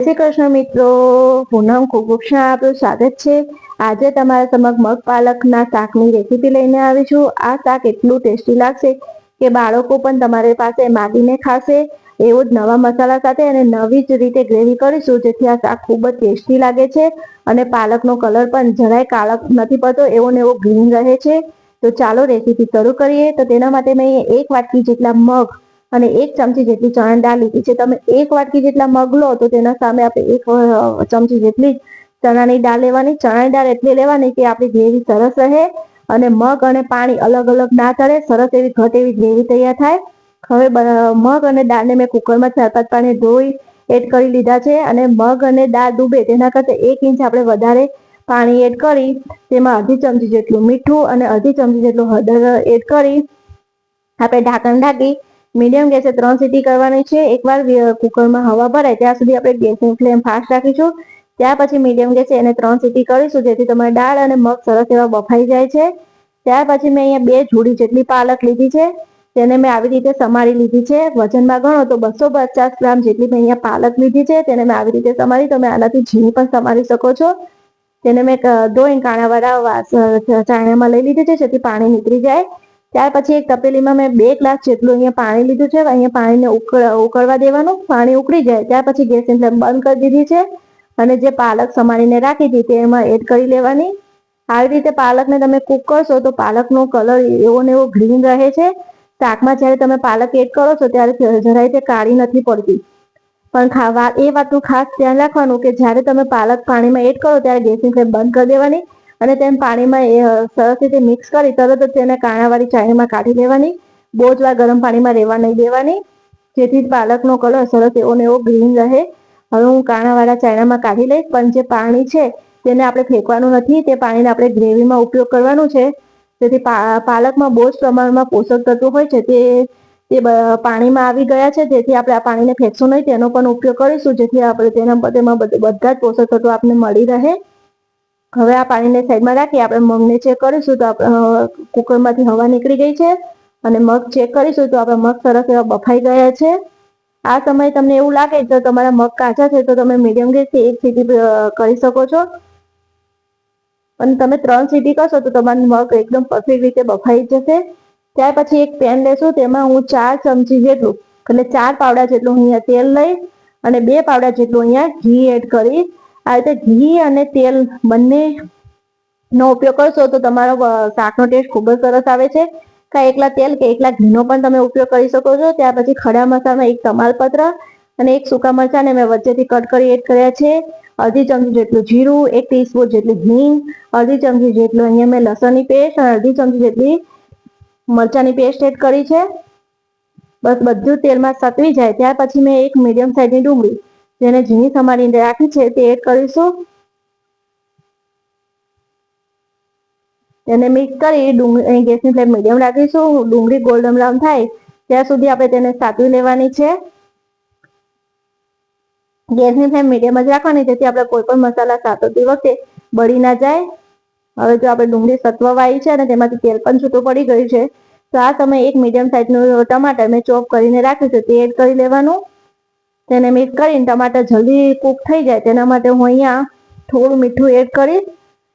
શ્રી કૃષ્ણ મિત્રો, પૂનમ કુકુક્ષમાં આપનું સ્વાગત છે। આજે તમારા સમક્ષ મગ પાલકના શાકની રેસીપી લઈને આવી છું। આ શાક એટલું ટેસ્ટી લાગશે કે બાળકો પણ તમારી પાસે માગીને ખાશે। એવું જ નવા મસાલા સાથે અને નવી જ રીતે ગ્રેવી કરીશું, જેથી આ શાક ખૂબ જ ટેસ્ટી લાગે છે અને પાલકનો કલર પણ જરાય કાળો નથી પડતો, એવો ને એવો ગ્રીન રહે છે। તો ચાલો રેસીપી શરૂ કરીએ। તો તેના માટે મેં 1 વાટકી જેટલા મગ અને 1 ચમચી જેટલી ચણાની દાળ લીધી છે। તમે 1 વાટકી જેટલા મગ લો તો તેના સામે આપણે 1 ચમચી જેટલી ચણાની દાળ લેવાની। ચણાની દાળ એટલી લેવાની કે આપણી ગ્રેવી સરસ રહે અને મગ અને પાણી અલગ અલગ ના કરે, સરસ એવી ઘટ એવી ગ્રેવી તૈયાર થાય। હવે મગ અને દાળને મેં કુકરમાં 4-5 પાણી ધોઈ એડ કરી લીધા છે અને મગ અને દાળ ડૂબે તેના કરતાં 1 ઇંચ આપણે વધારે પાણી એડ કરી તેમાં અડધી ચમચી જેટલું મીઠું અને અડધી ચમચી જેટલું હળદર એડ કરી આપણે ઢાંકણ ઢાંકી મીડિયમ ગેસે 3 સીટી કરવાની છે। એકવાર કુકરમાં હવા ભરાય ત્યાં સુધી આપણે ગેસની ફ્લેમ ફાસ્ટ રાખીશું। ત્યાર પછી મીડિયમ ગેસે એને 3 સીટી કરીશું, જેથી તમારી દાળ અને મગ સરસ એવા બફાઈ જાય છે। ત્યાર પછી મેં અહીંયા 2 જોડી જેટલી પાલક લીધી છે, તેને મેં આવી રીતે સમારી લીધી છે। વજનમાં ગણો તો 250 ગ્રામ જેટલી મેં અહીંયા પાલક લીધી છે, તેને મેં આવી રીતે સમારી, તમે આનાથી ઝીણી પણ સમારી શકો છો। તેને મેં ધોઈને કાણાવાળા ચાયણામાં લઈ લીધી છે, જેથી પાણી નીકળી જાય। ત્યાર પછી એક તપેલીમાં મેં 2 ગ્લાસ જેટલું અહીંયા પાણી લીધું છે। અહીંયા પાણીને ઉકળવા દેવાનું। પાણી ઉકળી જાય ત્યાર પછી ગેસની ફ્લેમ બંધ કરી દીધી છે અને જે પાલક સમારીને રાખી હતી તે એમાં એડ કરી લેવાની। આવી રીતે પાલકને તમે કૂક કરશો તો પાલકનો કલર એવો ને એવો ગ્રીન રહે છે। શાકમાં જ્યારે તમે પાલક એડ કરો છો ત્યારે જરાય તે કાળી નથી પડતી। પણ એ વાતનું ખાસ ધ્યાન રાખવાનું કે જ્યારે તમે પાલક પાણીમાં એડ કરો ત્યારે ગેસની ફ્લેમ બંધ કરી દેવાની અને તેને પાણીમાં સરસ રીતે મિક્સ કરી તરત જ તેને કાણાવાળી ચાળણીમાં કાઢી લેવાની। બહુ જ વાર ગરમ પાણીમાં રહેવા નહીં દેવાની, જેથી પાલકનો કલર સરસ એવો ને એવો ગ્રીન રહે। હવે હું કાણાવાળા ચાયણામાં કાઢી લઈશ, પણ જે પાણી છે તેને આપણે ફેંકવાનું નથી, તે પાણીને આપણે ગ્રેવીમાં ઉપયોગ કરવાનું છે। તેથી પાલકમાં બહુ જ પ્રમાણમાં પોષક તત્વો હોય છે, તે પાણીમાં આવી ગયા છે, જેથી આપણે આ પાણીને ફેંકશું નહીં, તેનો પણ ઉપયોગ કરીશું, જેથી આપણે તેમાં બધા જ પોષક તત્વો આપણને મળી રહે। હવે આ પાણીને સાઈડમાં રાખી આપણે મગને ચેક કરીશું તો કુકરમાંથી હવા નીકળી ગઈ છે અને મગ ચેક કરીશું તો આપણા મગ સરસ એવા બફાઈ ગયા છે। આ સમયે તમને એવું લાગે તો તમારા મગ કાચા છે તો તમે મીડિયમ ગેસથી 1 સીટી કરી શકો છો, અને તમે 3 સીટી કરશો તો તમારું મગ એકદમ પરફેક્ટ રીતે બફાઈ જશે। ત્યાર પછી એક પેન લેશું, તેમાં હું 4 ચમચી જેટલું એટલે 4 પાવડા જેટલું અહીંયા તેલ લઈ અને 2 પાવડા જેટલું અહીંયા ઘી એડ કરી આ રીતે ઘી અને તેલ બંનેનો ઉપયોગ કરશો તો તમારો શાકનો ટેસ્ટ ખૂબ જ સરસ આવે છે। કાં એકલા તેલ કે એકલા ઘીનો પણ તમે ઉપયોગ કરી શકો છો। ત્યાર પછી ખડા મસાલામાં 1 તમાલપત્ર અને 1 સૂકા મરચાંને મેં વચ્ચેથી કટ કરી એડ કર્યા છે। અડધી ચમચી જેટલું જીરું, 1 ટીસ્પૂન જેટલી હિંગ, અડધી ચમચી જેટલું અહીંયા મેં લસણની પેસ્ટ અને અડધી ચમચી જેટલી મરચાંની પેસ્ટ એડ કરી છે। બસ બધું તેલમાં સતવી જાય ત્યાર પછી મેં 1 મીડિયમ સાઇઝની ડુંગળી જેને ઝીણી સમારીને રાખી છે તે એડ કરીશું। તેને મિક્સ કરી ગેસની ફ્લેમ મીડિયમ રાખીશું। ડુંગળી ગોલ્ડન બ્રાઉન થાય ત્યાં સુધી આપણે તેને સાતવી લેવાની છે। ગેસની ફ્લેમ મીડિયમ જ રાખવાની, જેથી આપણે કોઈ પણ મસાલા સાતવતી વખતે બળી ના જાય। હવે જો આપણે ડુંગળી સતવાવા આવી છે અને તેમાંથી તેલ પણ છૂટું પડી ગયું છે, તો આ સમયે 1 મીડિયમ સાઇઝનું ટમાટર મેં ચોપ કરીને રાખ્યું છે તે એડ કરી લેવાનું। તેને મિક્સ કરીને ટમાટર જલ્દી કૂક થઈ જાય તેના માટે હું અહીંયા થોડું મીઠું એડ કરીશ।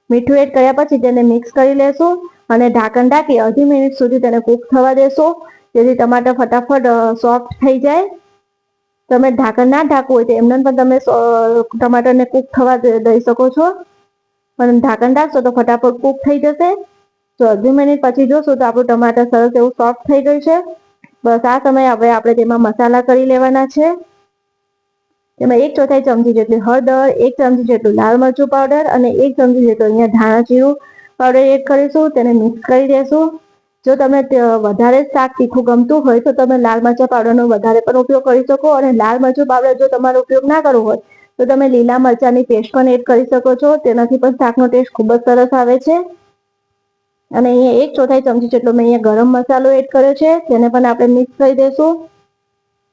મીઠું એડ કર્યા પછી તેને મિક્સ કરી લેશું અને ઢાંકણ ઢાંકી અડધી મિનિટ સુધી તેને કૂક થવા દેશું, જેથી ટમાટર ફટાફટ સોફ્ટ થઈ જાય। તમે ઢાંકણ ના ઢાંકવું હોય તો એમને પણ તમે ટમાટરને કૂક થવા દઈ શકો છો, પણ ઢાંકણ ઢાંકશો તો ફટાફટ કૂક થઈ જશે। તો અડધી મિનિટ પછી જોશું તો આપણું ટમાટર સરસ એવું સોફ્ટ થઈ ગયું છે। બસ આ સમયે હવે આપણે તેમાં મસાલા કરી લેવાના છે। તેમાં 1/4 ચમચી જેટલી હળદર, 1 ચમચી જેટલું લાલ મરચું પાવડર અને 1 ચમચી જેટલું અહીંયા ધાણા જીરું પાવડર એડ કરીશું। તેને મિક્સ કરી દેશું। જો તમને વધારે શાક તીખું ગમતું હોય તો તમે લાલ મરચાં પાવડરનો વધારે પણ ઉપયોગ કરી શકો, અને લાલ મરચું પાવડર જો તમારો ઉપયોગ ના કરવો હોય તો તમે લીલા મરચાંની પેસ્ટ પણ એડ કરી શકો છો, તેનાથી પણ શાકનો ટેસ્ટ ખૂબ જ સરસ આવે છે। અને અહીંયા 1/4 ચમચી જેટલો મેં અહીંયા ગરમ મસાલો એડ કર્યો છે, તેને પણ આપણે મિક્સ કરી દઈશું।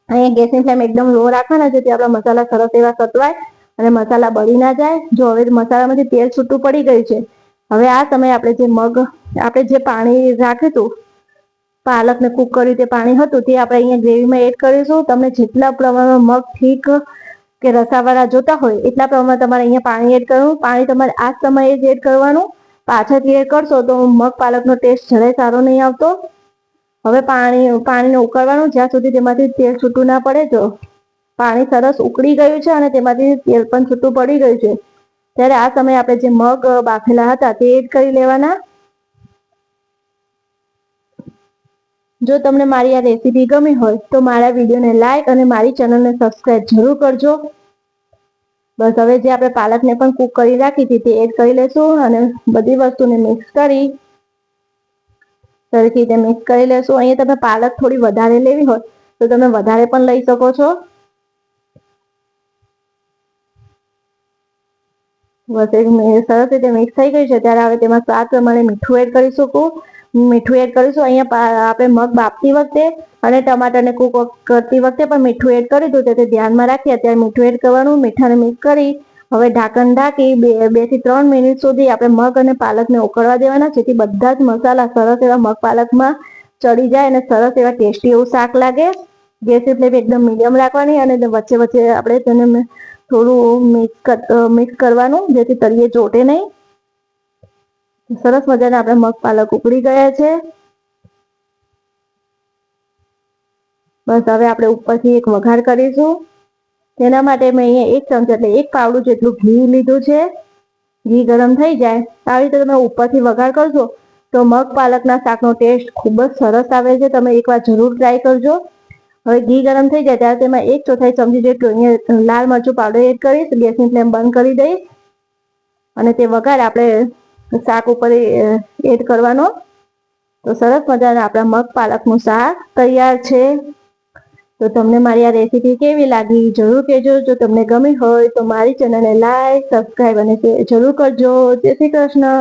અહીંયા ગેસની ફ્લેમ એકદમ લો રાખવાના, જેથી આપણા મસાલા સરસ એવા સતવાય અને મસાલા બળી ના જાય। જો હવે મસાલામાંથી તેલ છૂટું પડી ગયું છે, હવે આ સમયે આપણે જે પાણી રાખ્યું હતું પાલકને કૂક કર્યું તે પાણી હતું તે આપણે અહીંયા ગ્રેવીમાં એડ કરીશું। તમને જેટલા પ્રમાણમાં મગ ઠીક કે રસાવાળા જોતા હોય એટલા પ્રમાણે તમારે અહીંયા પાણી એડ કરવાનું. પાણી તમારે આ સમયે જ એડ કરવાનું. પાછળથી એડ કરશો તો મગ પાલકનો ટેસ્ટ જરાય સારો નહીં આવતો. હવે પાણીને ઉકળવાનું જ્યાં સુધી તેમાંથી તેલ છૂટું ના પડે. જો પાણી સરસ ઉકળી ગયું છે અને તેમાંથી તેલ પણ છૂટું પડી ગયું છે. ત્યારે આ સમયે આપણે જે મગ બાફેલા હતા તે એડ કરી લેવાના. જો તમને મારી આ રેસીપી ગમી હોય તો મારા વિડીયોને લાઈક અને મારી ચેનલને સબસ્ક્રાઈબ જરૂર કરજો. બસ હવે જે આપણે પાલકને પણ કૂક કરી રાખી હતી તે એડ કરી લેશું અને બધી વસ્તુને મિક્સ કરી સરખી રીતે મિક્સ કરી લેશું. અહીંયા તમે પાલક થોડી વધારે લેવી હોય તો તમે વધારે પણ લઈ શકો છો. બસ સરસ રીતે મિક્સ થઈ ગઈ છે. ત્યારે હવે તેમાં સ્વાદ પ્રમાણે મીઠું એડ કરીશું. અહીંયા આપણે મગ બાફતી વખતે અને ટમાટરને કૂક કરતી વખતે પણ મીઠું એડ કર્યું હતું, તે ધ્યાનમાં રાખી અત્યારે મીઠું એડ કરવાનું. મીઠાને મિક્સ કરી હવે ઢાંકણ ઢાંકી 2 થી 3 મિનિટ સુધી આપણે મગ અને પાલકને ઉકળવા દેવાના, જેથી બધા જ મસાલા સરસ એવા મગ પાલકમાં ચડી જાય અને સરસ એવા ટેસ્ટી એવું શાક લાગે. ગેસની ફ્લેમ એકદમ મીડિયમ રાખવાની અને વચ્ચે વચ્ચે આપણે તેને થોડું મિક્સ કરવાનું, જેથી તળિયે ચોટે નહીં. સરસ મજાના આપણે મગ પાલક ઉકળી ગયા છે. બસ હવે આપણે ઉપરથી એક વઘાર કરીશું. તેના માટે મેં અહીંયા 1 ચમચા એટલે 1 પાવડું જેટલું ઘી લીધું છે. ઘી ગરમ થઈ જાય આવી રીતે તમે ઉપરથી વઘાર કરશો તો મગ પાલકના શાકનો ટેસ્ટ ખૂબ જ સરસ આવે છે. તમે એકવાર જરૂર ટ્રાય કરજો. હવે ઘી ગરમ થઈ જાય ત્યારે તેમાં 1/4 ચમચી જેટલું અહીંયા લાલ મરચું પાવડર એડ કરીશ. ગેસની ફ્લેમ બંધ કરી દઈશ અને તે વઘાર આપણે શાક ઉપર એડ કરવાનો. તો સરસ મજાના આપણા મગ પાલકનું શાક તૈયાર છે. તો તમને મારી આ રેસીપી કેવી લાગી જરૂર કહેજો. જો તમને ગમી હોય તો મારી ચેનલને લાઈક, સબસ્ક્રાઈબ અને શેર જરૂર કરજો. જય શ્રી કૃષ્ણ.